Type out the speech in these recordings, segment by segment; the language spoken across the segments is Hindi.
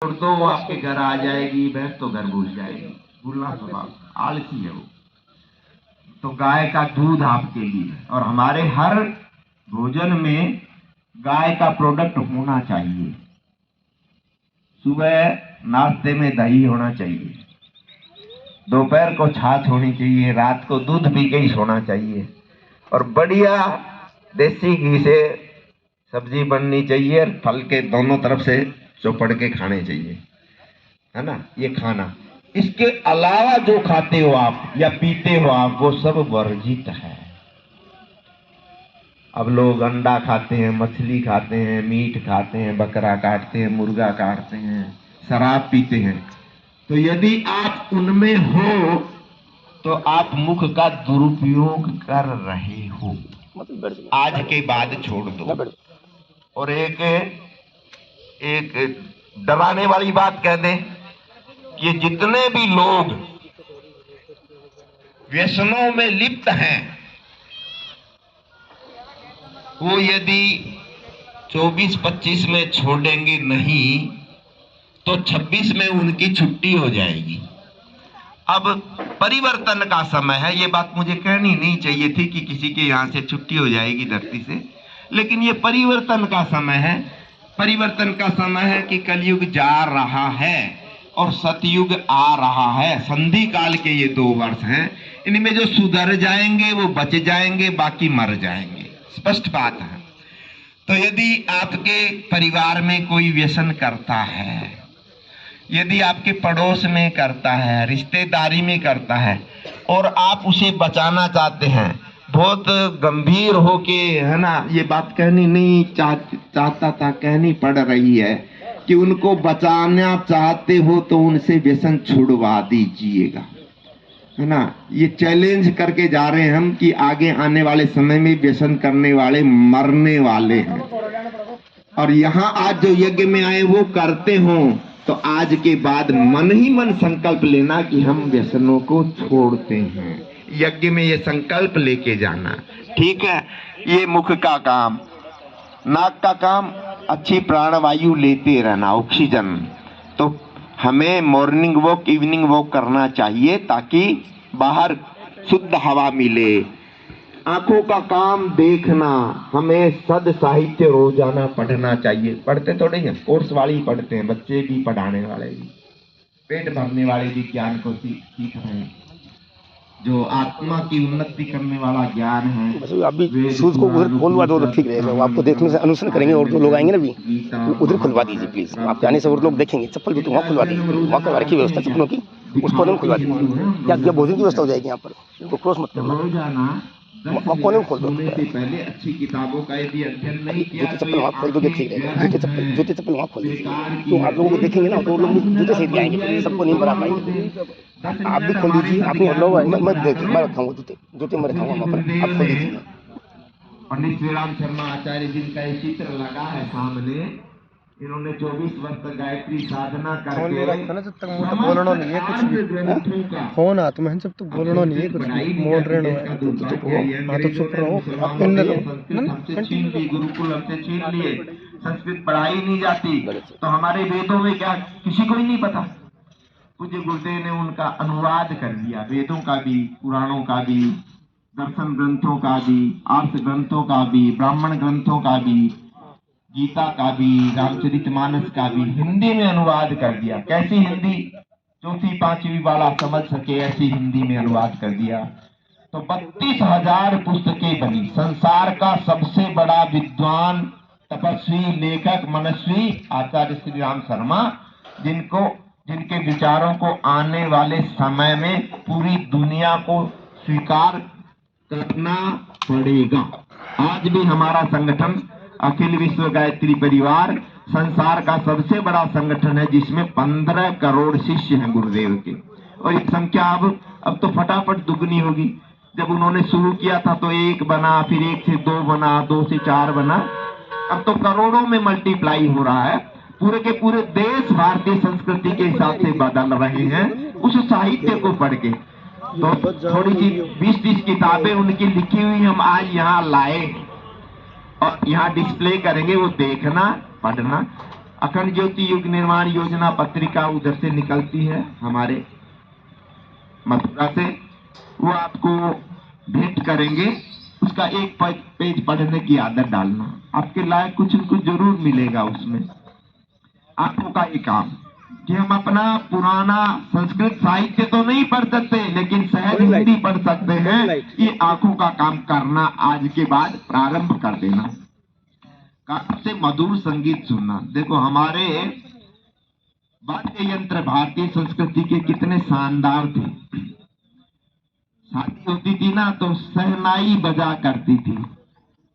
छोड़ दो वो आपके घर आ जाएगी, भैंस तो घर भूल जाएगी, भूलना स्वभाव, आलसी है वो। तो गाय का दूध आपके लिए, और हमारे हर भोजन में गाय का प्रोडक्ट होना चाहिए। सुबह नाश्ते में दही होना चाहिए, दोपहर को छाछ होनी चाहिए, रात को दूध पी के ही सोना चाहिए, और बढ़िया देसी घी से सब्जी बननी चाहिए, और फल के दोनों तरफ से चौपड़ के खाने चाहिए, है ना। ये खाना, इसके अलावा जो खाते हो आप या पीते हो आप, वो सब वर्जित है। अब लोग अंडा खाते हैं, मछली खाते हैं, मीट खाते हैं, बकरा काटते हैं, मुर्गा काटते हैं, शराब पीते हैं। तो यदि आप उनमें हो तो आप मुख का दुरुपयोग कर रहे हो, आज के बाद छोड़ दो। और एक डराने वाली बात कह दें कि जितने भी लोग व्यसनों में लिप्त हैं, वो यदि 24-25 में छोड़ेंगे नहीं तो 26 में उनकी छुट्टी हो जाएगी। अब परिवर्तन का समय है, ये बात मुझे कहनी नहीं चाहिए थी कि किसी के यहां से छुट्टी हो जाएगी धरती से, लेकिन ये परिवर्तन का समय है। परिवर्तन का समय है कि कलयुग जा रहा है और सतयुग आ रहा है। संधि काल के ये 2 वर्ष हैं, इनमें जो सुधर जाएंगे वो बच जाएंगे, बाकी मर जाएंगे, स्पष्ट बात है। तो यदि आपके परिवार में कोई व्यसन करता है, यदि आपके पड़ोस में करता है, रिश्तेदारी में करता है, और आप उसे बचाना चाहते हैं, बहुत गंभीर होके, है ना, ये बात कहनी नहीं चाहता था, कहनी पड़ रही है कि उनको बचाना चाहते हो तो उनसे व्यसन छुड़वा दीजिएगा, है ना। ये चैलेंज करके जा रहे हैं हम कि आगे आने वाले समय में व्यसन करने वाले मरने वाले हैं, और यहाँ आज जो यज्ञ में आए वो करते हो तो आज के बाद मन ही मन संकल्प लेना कि हम व्यसनों को छोड़ते हैं। यज्ञ में ये संकल्प लेके जाना, ठीक है। ये मुख का काम, नाक का काम अच्छी प्राणवायु लेते रहना, ऑक्सीजन। तो हमें मॉर्निंग वॉक, इवनिंग वॉक करना चाहिए ताकि बाहर शुद्ध हवा मिले। आंखों का काम देखना, हमें सद साहित्य रोजाना पढ़ना चाहिए। पढ़ते तो नहीं है, कोर्स वाले ही पढ़ते हैं, बच्चे भी, पढ़ाने वाले भी, पेट भरने वाले भी ज्ञान को सीख रहे हैं। जो आत्मा की उन्नति करने वाला ज्ञान है, आप भी शूज को उधर खोलवा दो तो ठीक रहेगा। वो आपको देखने से अनुसरण करेंगे, और जो लोग आएंगे ना भी उधर खुलवा दीजिए प्लीज। आप जाने से और लोग देखेंगे, चप्पल जूते वहाँ खुलवा दीजिए, वहाँ करवा रखी व्यवस्था चप्पलों की, उसको नहीं खुलवा दीजिए। क्या भोजन की व्यवस्था हो जाएगी यहाँ पर, उनको क्रॉस मत करना, कोने में खोल दो। पहले अच्छी किताबों का यदि अध्ययन नहीं किया, जूते चप्पल वहाँ खोल दोगे ठीक रहेगा। जूते चप्पल वहाँ खोल दीजिए, तो आप लोगों को देखेंगे ना, तो लोग जूते से भी आएंगे, सबको नहीं बना पाएंगे। आप भी खोल दीजिए, आपने मैं रखाऊंगा जूते में रखाऊंगा वहाँ पर, आप खोल दीजिए। पंडित श्री राम शर्मा आचार्य जिनका ये चित्र लगा है सामने, इन्होंने 24 वर्ष तक गायत्री साधना करके ना, जब तक मुझे बोलना नहीं है कुछ भी, फोन आता मैं जब तक बोलना नहीं है कुछ भी, मोड़ रहे हो तो चुप रहो, आप पिन लो। गुरुकुल हमसे छीन लिए, संस्कृत पढ़ाई नहीं जाती, तो हमारे वेदों में क्या किसी को ही नहीं पता। पूज्य गुरुदेव ने उनका अनुवाद कर दिया, वेदों का भी, पुराणों का भी, दर्शन ग्रंथों का भी, आर्ष ग्रंथों का भी, ब्राह्मण ग्रंथों का भी, गीता का भी, रामचरितमानस का भी हिंदी में अनुवाद कर दिया। कैसी हिंदी, 4वीं 5वीं वाला समझ सके ऐसी हिंदी में अनुवाद कर दिया। तो 32,000 पुस्तकें बनी। संसार का सबसे बड़ा विद्वान, तपस्वी, लेखक, मनस्वी आचार्य श्री राम शर्मा, जिनके विचारों को आने वाले समय में पूरी दुनिया को स्वीकार करना पड़ेगा। आज भी हमारा संगठन अखिल विश्व गायत्री परिवार संसार का सबसे बड़ा संगठन है, जिसमें 15 करोड़ शिष्य हैं गुरुदेव के, और ये संख्या अब तो फटाफट दुगनी होगी। जब उन्होंने शुरू किया था तो 1 बना, फिर 1 से 2 बना, 2 से 4 बना, अब तो करोड़ों में मल्टीप्लाई हो रहा है। पूरे के पूरे देश भारतीय संस्कृति के हिसाब से बदल रहे हैं उस साहित्य को पढ़ के। तो थोड़ी सी 20-30 किताबें उनकी लिखी हुई हम आज यहाँ लाए और यहाँ डिस्प्ले करेंगे, वो देखना, पढ़ना। अखंड ज्योति युग निर्माण योजना पत्रिका उधर से निकलती है, हमारे मथुरा से, वो आपको भेंट करेंगे। उसका एक पेज पढ़ने की आदत डालना, आपके लायक कुछ न कुछ जरूर मिलेगा उसमें। आंखों का ये काम कि हम अपना पुराना संस्कृत साहित्य तो नहीं पढ़ सकते, लेकिन सहज हिंदी पढ़ सकते हैं। ये आंखों का काम करना आज के बाद प्रारंभ कर देना। कान से मधुर संगीत सुनना। देखो हमारे वाद्य यंत्र भारतीय संस्कृति के कितने शानदार थे। शादी होती थी ना तो शहनाई बजा करती थी,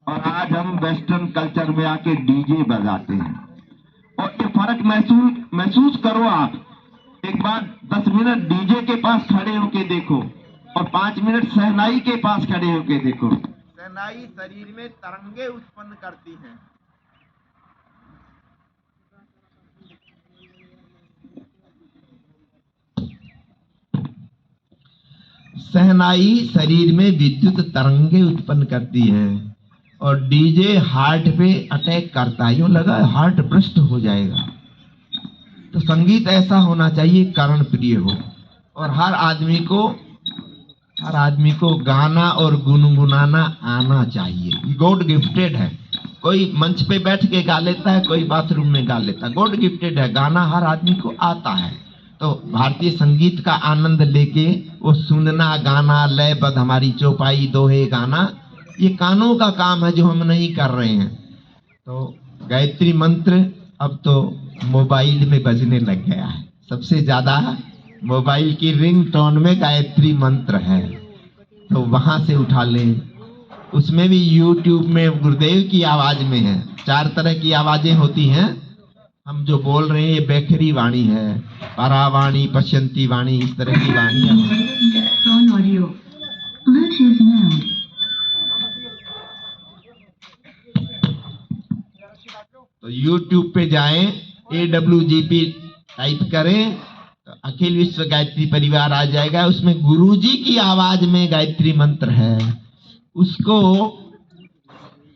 और आज हम वेस्टर्न कल्चर में आके डीजे बजाते हैं। और ये फर्क महसूस करो आप। एक बार 10 मिनट डीजे के पास खड़े होके देखो और 5 मिनट शहनाई के पास खड़े होके देखो। शहनाई शरीर में तरंगे उत्पन्न करती है। शहनाई शरीर में विद्युत तरंगे उत्पन्न करती है, और डीजे हार्ट पे अटैक करता है। यूं लगा हार्ट ब्रस्ट हो जाएगा। तो संगीत ऐसा होना चाहिए कर्ण प्रिय हो, और हर आदमी को गाना और गुनगुनाना आना चाहिए। गॉड गिफ्टेड है। कोई मंच पे बैठ के गा लेता है, कोई बाथरूम में गा लेता है। गॉड गिफ्टेड है, गाना हर आदमी को आता है। तो भारतीय संगीत का आनंद लेके वो सुनना, गाना, लयबद्ध, हमारी चौपाई, दोहे गाना, ये कानों का काम है जो हम नहीं कर रहे हैं। तो गायत्री मंत्र अब तो मोबाइल में बजने लग गया है। सबसे ज्यादा मोबाइल की रिंगटोन में गायत्री मंत्र है, तो वहां से उठा लें। उसमें भी यूट्यूब में गुरुदेव की आवाज में है। 4 तरह की आवाजें होती हैं। हम जो बोल रहे हैं ये बैखरी वाणी है, परावाणी, पश्यंती वाणी, इस तरह की वाणियां हैं। तो YouTube पे जाएं, AWGP टाइप करें तो अखिल विश्व गायत्री परिवार आ जाएगा। उसमें गुरुजी की आवाज में गायत्री मंत्र है। उसको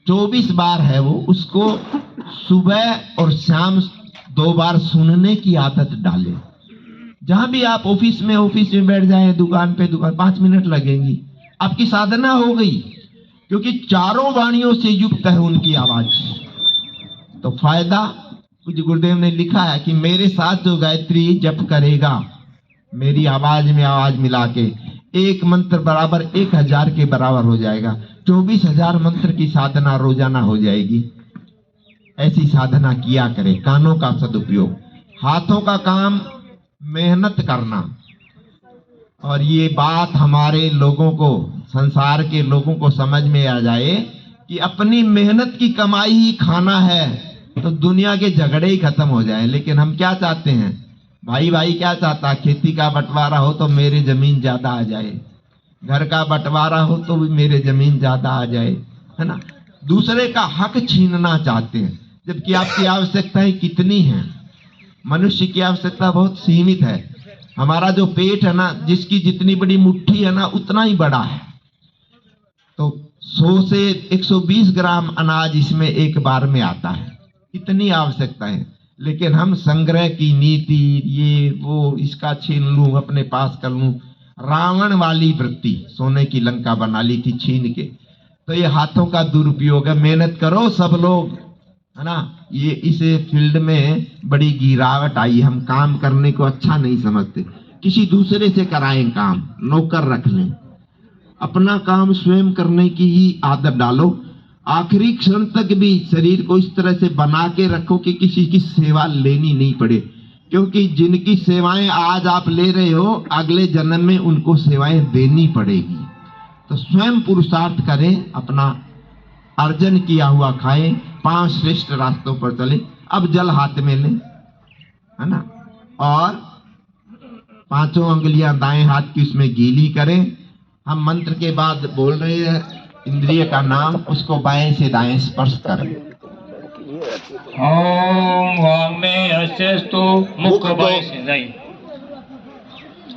24 बार है वो, उसको सुबह और शाम 2 बार सुनने की आदत डालें। जहां भी आप ऑफिस में बैठ जाएं, दुकान पे 5 मिनट लगेंगी, आपकी साधना हो गई, क्योंकि चारों वाणियों से युक्त है उनकी आवाज। तो फायदा कुछ गुरुदेव ने लिखा है कि मेरे साथ जो गायत्री जप करेगा, मेरी आवाज में आवाज मिला के, एक मंत्र बराबर 1000 के बराबर हो जाएगा। 24,000 मंत्र की साधना रोजाना हो जाएगी। ऐसी साधना किया करे। कानों का सदुपयोग, हाथों का काम, मेहनत करना। और ये बात हमारे लोगों को, संसार के लोगों को समझ में आ जाए कि अपनी मेहनत की कमाई ही खाना है, तो दुनिया के झगड़े ही खत्म हो जाए। लेकिन हम क्या चाहते हैं? भाई क्या चाहता? खेती का बंटवारा हो तो मेरे जमीन ज्यादा आ जाए, घर का बंटवारा हो तो भी मेरे जमीन ज्यादा आ जाए, है ना। दूसरे का हक छीनना चाहते हैं, जबकि आपकी आवश्यकताएं कितनी हैं। मनुष्य की आवश्यकता बहुत सीमित है। हमारा जो पेट है ना, जिसकी जितनी बड़ी मुट्ठी है ना, उतना ही बड़ा है। तो 100 से 120 ग्राम अनाज इसमें एक बार में आता है। इतनी आवश्यकता है। लेकिन हम संग्रह की नीति, ये वो, इसका छीन लूं, अपने पास कर लूं, रावण वाली वृत्ति, सोने की लंका बना ली थी छीन के। तो ये हाथों का दुरुपयोग है। मेहनत करो सब लोग, है ना। ये इस फील्ड में बड़ी गिरावट आई। हम काम करने को अच्छा नहीं समझते, किसी दूसरे से कराएं काम, नौकर रख लें। अपना काम स्वयं करने की ही आदत डालो। आखिरी क्षण तक भी शरीर को इस तरह से बना के रखो कि किसी की सेवा लेनी नहीं पड़े, क्योंकि जिनकी सेवाएं आज आप ले रहे हो, अगले जन्म में उनको सेवाएं देनी पड़ेगी। तो स्वयं पुरुषार्थ करें, अपना अर्जन किया हुआ खाएं, 5 श्रेष्ठ रास्तों पर चले। अब जल हाथ में लें, है ना, और 5 अंगुलियां दाएं हाथ की उसमें गीली करें। हम मंत्र के बाद बोल रहे हैं इंद्रिय का नाम, उसको बाएं से दाएं स्पर्श करें। ओम वांग में अस्तु मुख बाएं से दाएं।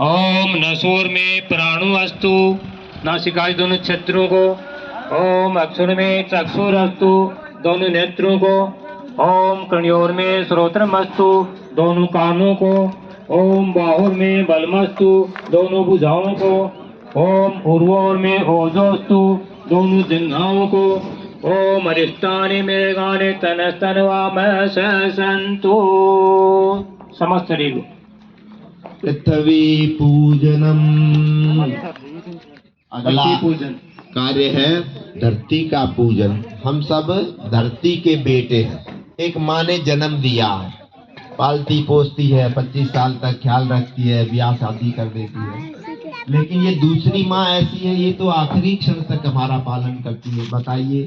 ओम नसूर में प्राणु अस्तु, नासिका दोनों क्षेत्रों को। ओम अक्षर में चक्षुर अस्तु, दोनों नेत्रों को। ओम कर्णयोर में श्रोत्रमस्तु, दोनों कानों को। ओम बाहुर में बलमस्तु, दोनों भुजाओं को। ओम उर्वोर में ओजोस्तु, दोनों जिह्वाओं को। ओम अरिष्टानि मेघानि तनस्तनवाम सन्तु, समस्त शरीर को। पृथ्वी पूजनम। अगला पूजन कार्य है धरती का पूजन। हम सब धरती के बेटे हैं। एक माँ ने जन्म दिया, पालती पोसती है, 25 साल तक ख्याल रखती है, ब्याह शादी कर देती है। लेकिन ये दूसरी माँ ऐसी है, ये तो आखिरी क्षण तक हमारा पालन करती है। बताइए,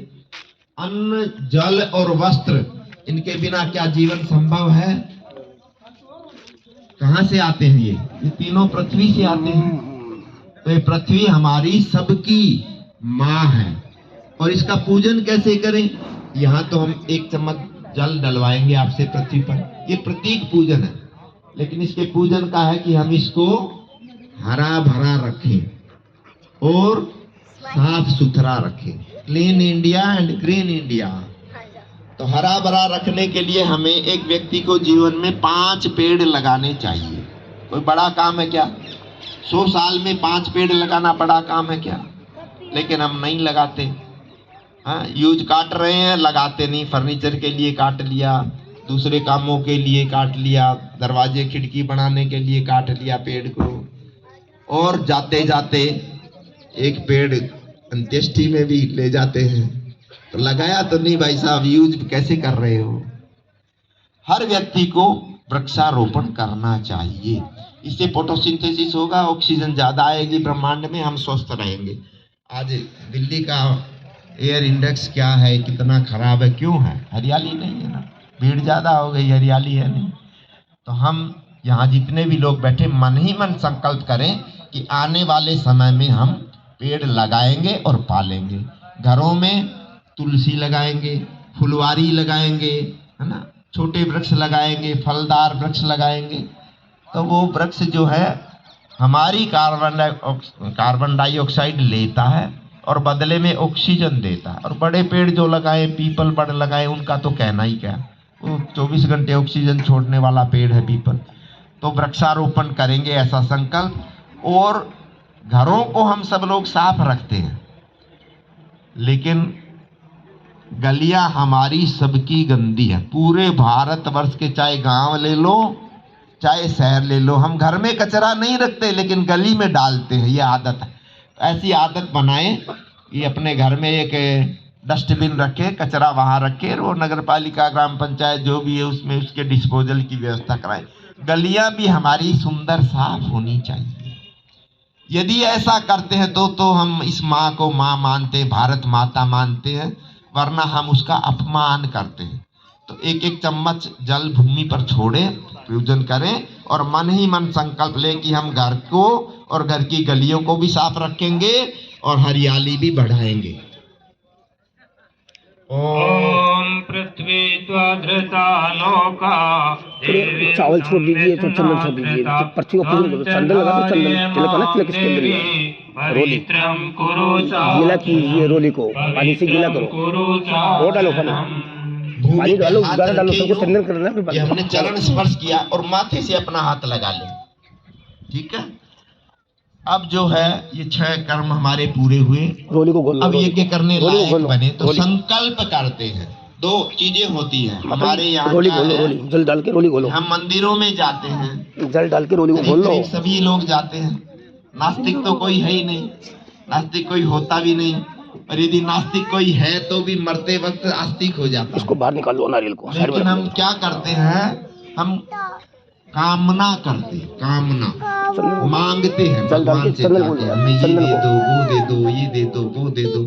अन्न, जल और वस्त्र, इनके बिना क्या जीवन संभव है? कहाँ से आते हैं ये तीनों पृथ्वी से आते हैं। तो ये पृथ्वी हमारी सबकी माँ है। और इसका पूजन कैसे करें? यहाँ तो हम एक चम्मच जल डलवाएंगे आपसे पृथ्वी पर, ये प्रतीक पूजन है। लेकिन इसके पूजन का है कि हम इसको हरा भरा रखें और साफ सुथरा रखें। Clean India and green India. तो हरा भरा रखने के लिए हमें एक व्यक्ति को जीवन में 5 पेड़ लगाने चाहिए। कोई बड़ा काम है क्या? 100 साल में 5 पेड़ लगाना बड़ा काम है क्या? लेकिन हम नहीं लगाते। हाँ, यूज काट रहे हैं, लगाते नहीं। फर्नीचर के लिए काट लिया, दूसरे कामों के लिए काट लिया, दरवाजे खिड़की बनाने के लिए काट लिया पेड़ को। और जाते जाते एक पेड़ अंत्येष्टि में भी ले जाते हैं। तो लगाया तो नहीं भाई साहब, यूज कैसे कर रहे हो? हर व्यक्ति को वृक्षारोपण करना चाहिए। इससे फोटोसिंथेसिस होगा, ऑक्सीजन ज्यादा आएगी ब्रह्मांड में, हम स्वस्थ रहेंगे। आज दिल्ली का एयर इंडेक्स क्या है, कितना खराब है? क्यों है? हरियाली नहीं है ना, भीड़ ज्यादा हो गई, हरियाली है नहीं। तो हम यहाँ जितने भी लोग बैठे मन ही मन संकल्प करें कि आने वाले समय में हम पेड़ लगाएंगे और पालेंगे। घरों में तुलसी लगाएंगे, फुलवारी लगाएंगे, है ना, छोटे वृक्ष लगाएंगे, फलदार वृक्ष लगाएंगे। तो वो वृक्ष जो है हमारी कार्बन डाइऑक्साइड लेता है और बदले में ऑक्सीजन देता है। और बड़े पेड़ जो लगाए, पीपल बड़े लगाए, उनका तो कहना ही क्या, वो 24 घंटे ऑक्सीजन छोड़ने वाला पेड़ है पीपल। तो वृक्षारोपण करेंगे ऐसा संकल्प। और घरों को हम सब लोग साफ रखते हैं, लेकिन गलियां हमारी सबकी गंदी है। पूरे भारतवर्ष के, चाहे गांव ले लो चाहे शहर ले लो, हम घर में कचरा नहीं रखते लेकिन गली में डालते हैं। ये आदत है। ऐसी आदत बनाएं कि अपने घर में एक डस्टबिन रखे, कचरा वहां रखे, वो नगर पालिका, ग्राम पंचायत जो भी है उसमें उसके डिस्पोजल की व्यवस्था कराएं। गलियां भी हमारी सुंदर साफ होनी चाहिए। यदि ऐसा करते हैं तो हम इस माँ को माँ मानते हैं, भारत माता मानते हैं, वरना हम उसका अपमान करते हैं। तो एक एक चम्मच जल भूमि पर छोड़ें, पूजन करें और मन ही मन संकल्प लें कि हम घर को और घर की गलियों को भी साफ रखेंगे और हरियाली भी बढ़ाएंगे। ओम पृथ्वी त्वधृता लोका, चावल छोड़ दीजिए तो चंदन छोड़ दीजिए, पृथ्वी को पूजन करो। चंदन लगा तो चंदन, तिलक है ना, तिलक इसके अंदर ही है। रोली गीला कीजिए, रोली को पानी से गीला करो और डालो पानी, पानी डालो, गाढ़ा डालो, सबको चंदन करना है। ये हमने चरण स्पर्श किया और माथे से अपना हाथ लगा ले, ठीक है। अब जो है ये 6 कर्म हमारे पूरे हुए। रोली को अब यज्ञ करने लायक बने तो संकल्प करते हैं। 2 चीजें होती हैं हमारे यहाँ। रोली खोलो, रोली जल डाल के रोली खोलो। हम मंदिरों में जाते हैं, जल डाल के रोली को खोल लो। सभी लोग जाते हैं। नास्तिक तो कोई है ही नहीं, नास्तिक कोई होता भी नहीं। और यदि नास्तिक कोई है तो भी मरते वक्त आस्तिक हो जाता है। इसको बाहर निकालो नारियल को। लेकिन हम क्या करते हैं, हम कामना करते, कामना मांगते हैं भगवान से, हमें ये दे दो, वो दे दो, ये दे दो, वो दे दो।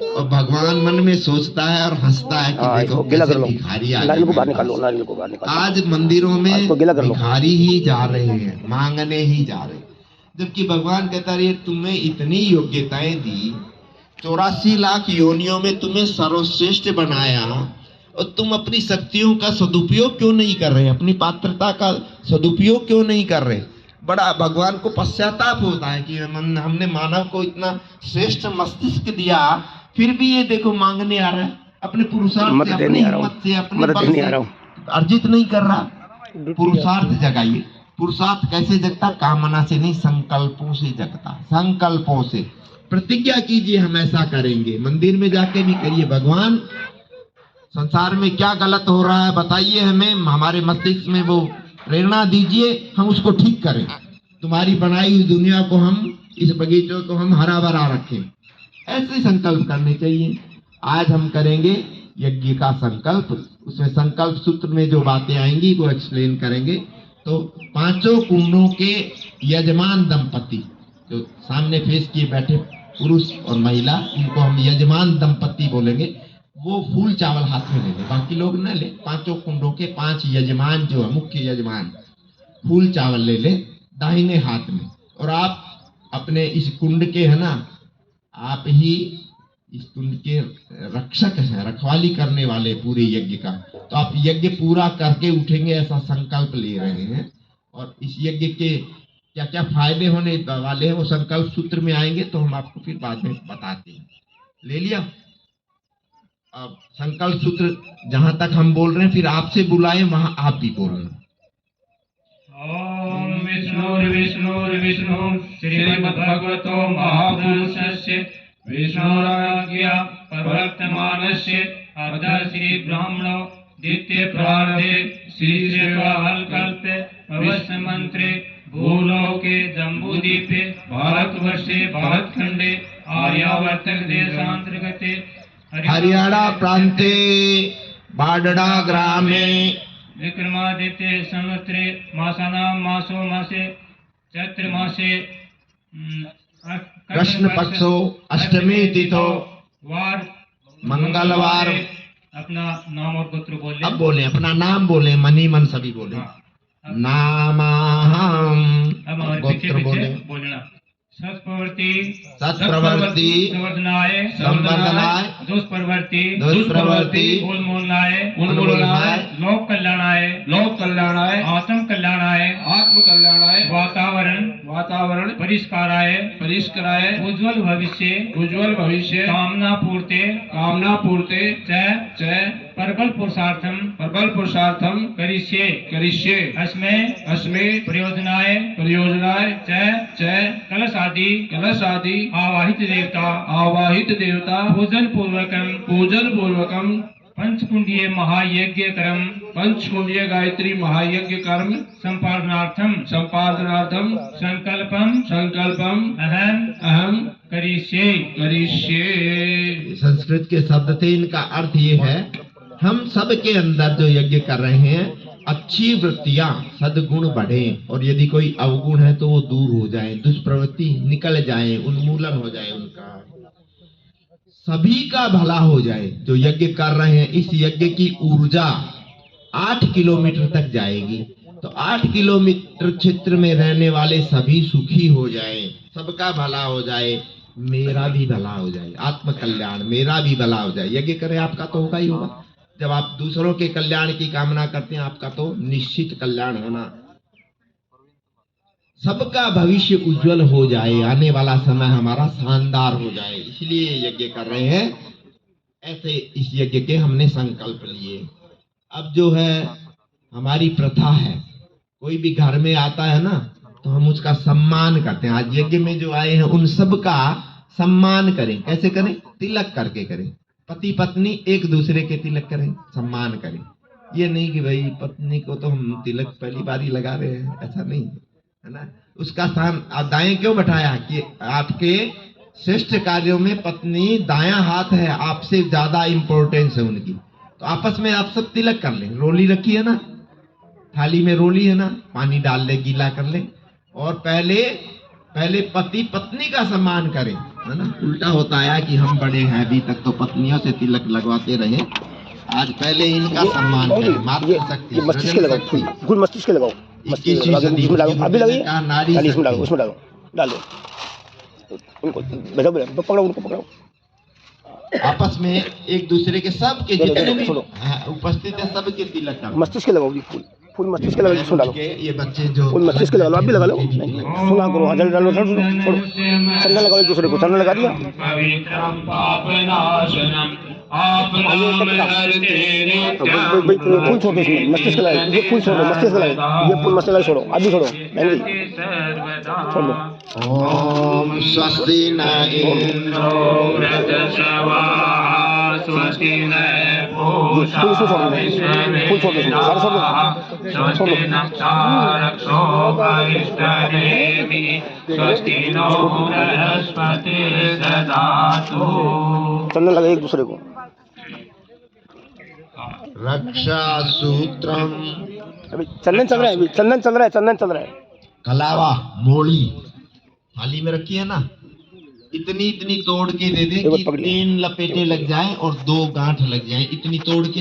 और भगवान मन में सोचता है और हंसता है कि देखो कैसे भिखारी आ नारियल को बाहर निकालो, नारियल को बाहर निकालो। आज मंदिरों में भिखारी ही जा रहे हैं, मांगने ही जा रहे हैं। जबकि भगवान कहता है तुम्हें इतनी योग्यताएं दी, 84 लाख योनियों में तुम्हें सर्वश्रेष्ठ बनाया और तुम अपनी शक्तियों का सदुपयोग क्यों नहीं कर रहे, अपनी पात्रता का सदुपयोग क्यों नहीं कर रहे। बड़ा भगवान को पश्चाताप होता है कि हमने मानव को इतना श्रेष्ठ मस्तिष्क दिया, फिर भी ये देखो मांगने आ रहा है। अपने पुरुषार्थ से, मदद अपनी देने आ रहा हूँ। हिम्मत से, अपने मदद बल देने से आ रहा हूँ। अर्जित नहीं कर रहा। पुरुषार्थ जगाइए। पुरुषार्थ कैसे जगता? कामना से नहीं, संकल्पों से जगता। संकल्पों से प्रतिज्ञा कीजिए हम ऐसा करेंगे। मंदिर में जाके भी करिए, भगवान संसार में क्या गलत हो रहा है बताइए हमें, हमारे मस्तिष्क में वो प्रेरणा दीजिए, हम उसको ठीक करें। तुम्हारी बनाई हुई दुनिया को हम, इस बगीचों को हम हरा भरा रखें। ऐसे संकल्प करने चाहिए। आज हम करेंगे यज्ञ का संकल्प। उसमें संकल्प सूत्र में जो बातें आएंगी वो एक्सप्लेन करेंगे। तो पांचों कुंडों के यजमान दंपति जो सामने फेस किए बैठे पुरुष और महिला, इनको हम यजमान दंपति बोलेंगे। वो फूल चावल हाथ में ले ले, बाकी लोग न ले। पांचों कुंडों के 5 यजमान जो है, मुख्य यजमान, फूल चावल ले ले दाहिने हाथ में। और आप अपने इस कुंड के है ना, आप ही इस कुंड के रक्षक हैं, रखवाली करने वाले पूरे यज्ञ का। तो आप यज्ञ पूरा करके उठेंगे ऐसा संकल्प ले रहे हैं। और इस यज्ञ के क्या क्या फायदे होने वाले हैं वो संकल्प सूत्र में आएंगे, तो हम आपको फिर बाद में बताते हैं। ले लिया? अब संकल्प सूत्र जहां तक हम बोल रहे हैं, फिर आपसे बुलाए वहां आप भी बोलना। ओम विष्णुर्विष्णु श्रीमद्भगवतो महापुरुषस्य विष्णुराज्ञया प्रवर्तमानस्य अर्ध श्री ब्राह्मणो द्वितीय प्रारब्धे श्री सेवाकल्पे भविष्य मंत्रे भूलोके जम्बूद्वीपे भारतवर्षे भारतखंडे आर्यावर्तक देशांतर्गते हरियाणा प्रांते बाडडा ग्रामे विक्रमादित्य संवत्सरे मासानां मासो मासे चैत्र मासे कृष्ण पक्षो अष्टमी तिथो वार मंगलवार। अपना नाम और गोत्र बोल अब बोले, अपना नाम बोले, मनी मन सभी बोले। नामाहम, अब हमारे पीछे गोत्र बोले। बोलना। सत्प्रवृत्ति सत्प्रवृत्ति संवर्धनाय संवर्धनाय दुष्प्रवृत्ति दुष्प्रवृत्ति उन्मूलनाय उन्मूलनाय लोक कल्याणाय आत्म कल्याणाय वातावरण परिष्काराय उज्ज्वल भविष्य कामना पूर्ते च प्रबल पुरुषार्थम करिष्ये अस्मे प्रयोजनाय च कलश आदि आवाहित देवता पूजन पूर्वकम पंचकुंडीय गायत्री महायज्ञ कर्म संपादनार्थम संकल्पम अहम करिष्ये। संस्कृत के शब्द थे, इनका अर्थ ये है, हम सब के अंदर जो यज्ञ कर रहे हैं, अच्छी वृत्तियां सद्गुण बढ़े, और यदि कोई अवगुण है तो वो दूर हो जाए, दुष्प्रवृत्ति निकल जाए, उन्मूलन हो जाए, उनका सभी का भला हो जाए। जो यज्ञ कर रहे हैं, इस यज्ञ की ऊर्जा 8 किलोमीटर तक जाएगी। तो 8 किलोमीटर क्षेत्र में रहने वाले सभी सुखी हो जाए, सबका भला हो जाए, मेरा भी भला हो जाए, आत्म कल्याण, मेरा भी भला हो जाए। यज्ञ करें, आपका तो होगा ही होगा। जब आप दूसरों के कल्याण की कामना करते हैं, आपका तो निश्चित कल्याण होना। सबका भविष्य उज्जवल हो जाए, आने वाला समय हमारा शानदार हो जाए, इसलिए यज्ञ कर रहे हैं। ऐसे इस यज्ञ के हमने संकल्प लिए। अब जो है हमारी प्रथा है, कोई भी घर में आता है ना, तो हम उसका सम्मान करते हैं। आज यज्ञ में जो आए हैं उन सब का सम्मान करें। कैसे करें? तिलक करके करें। पति पत्नी एक दूसरे के तिलक करें, सम्मान करें। ये नहीं कि भाई पत्नी को तो हम तिलक पहली बार ही लगा रहे हैं, ऐसा नहीं है ना। उसका स्थान आप दाएं क्यों बैठाया कि आपके श्रेष्ठ कार्यों में पत्नी दायां हाथ है, आपसे ज्यादा इंपॉर्टेंस है उनकी। तो आपस में आप सब तिलक कर लें। रोली रखी है ना, थाली में रोली है ना, पानी डाल ले, गीला कर ले, और पहले पति पत्नी का सम्मान करें, है ना। उल्टा होता है कि हम बड़े हैं, अभी तक तो पत्नियों से तिलक लगवाते रहे, आज पहले इनका सम्मान करें। मातृशक्ति, मस्तिष्क लगाओ, फूल मस्तिष्क लगाओ, इसमें डालो, आप भी लगाइए, इसमें डालो, उसमें डालो, डाल दो उनको, बैठो, पकड़ो उनको, पकड़ो। आपस में एक दूसरे के सबके जितने भी उपस्थित है सबके तिलक करो। मस्तिष्क लगाओ, फूल मस्तिष्क लगा, इसमें डालो। ये बच्चे जो फूल मस्तिष्क लगा लो, आप भी लगा लो, सुना करो, जल डालो, छोड़ो, चंदन लगाओ, एक दूसरे को चंदन लगा दिया। आप नाम हरते नित्य फूल छोड़ो इसमें, मस्तिष्क लगाए, ये फूल छोड़ो, मस्तिष्क लगाए, ये फूल मस्तिष्क छोड़ो, अभी छोड़ो, बहन जी छोड़ दो। ओम स्वस्ति न इंद्रो वृद्धश्रवाः स्वस्ति न पूषा फूल छोड़ दो, फूल छोड़ दो इसमें, सारे छोड़ दो, स्वस्ति नक्षारक्षो वरिष्ठदेवी स्वस्ति नो बृहस्पतिर्दधातु। चंदन लगाए एक दूसरे को। रक्षा सूत्रम अभी चंदन चल रहा है, अभी चंदन चल रहा है, चंदन चल रहा है। कलावा मोड़ी थाली में रखी है ना, इतनी इतनी तोड़ के दे दे एक बार कि पकड़िए। 3 लपेटे लग जाए और 2 गांठ लग जाए, इतनी तोड़ के